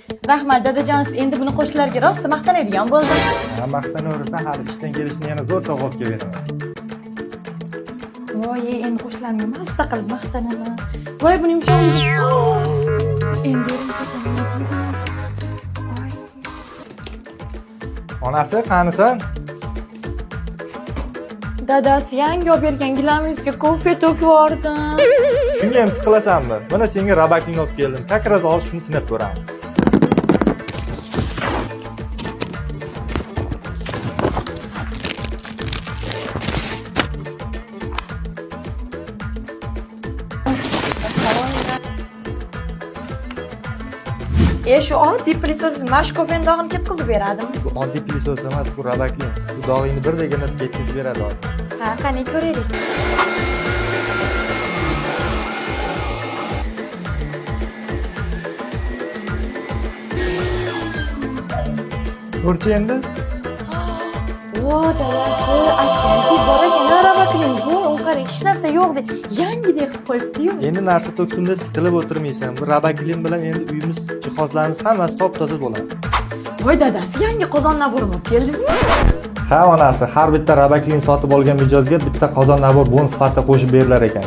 Rahmat dadajon, endi buni qo'shnilarga rost maqtanadigan bo'ldim. Ha, maqtanaversan, hali ishdan kelishni yana zo'r sovg'a olib beraman. Voy, endi qo'shnilarga mazza qilib maqtanaman. Voy, buni yumshog'i. Endi o'rintasan. Voy. Onasi, qanisan? Dadasi yangi olib bergan gilamizga kofe to'kib yubordim. Shunga ham siqilasanmi? Mana senga rabakingni olib keldim. Takroz ol, shuni sinab ko'ramiz. Shu oddiy plissoz mashkofeni dog'ini ketkizib beradimi? Bu oddiy plissoz emas, bu rabakli. Bu dog'ingni birdagina ketkizib beradi hozir. Ha, qani ko'raylik. Ko'rchi endi? Vo, dadasi, aytganki, bor ekan rabakning. Bu qarang, hech narsa yo'q deb, yangidek qilib qo'yibdi-yu. Endi narsa to'ksin deb siqilib o'tirmaysan. Bu rabakling bilan endi uyimiz, jihozlarimiz hammasi top-toza bo'ladi. Voy, dadasi, yangi qozon naborini olib keldingizmi? Ha, onasi, har bitta rabakling sotib olgan mijozga bitta qozon nabor bon sifatida qo'shib berilar ekan.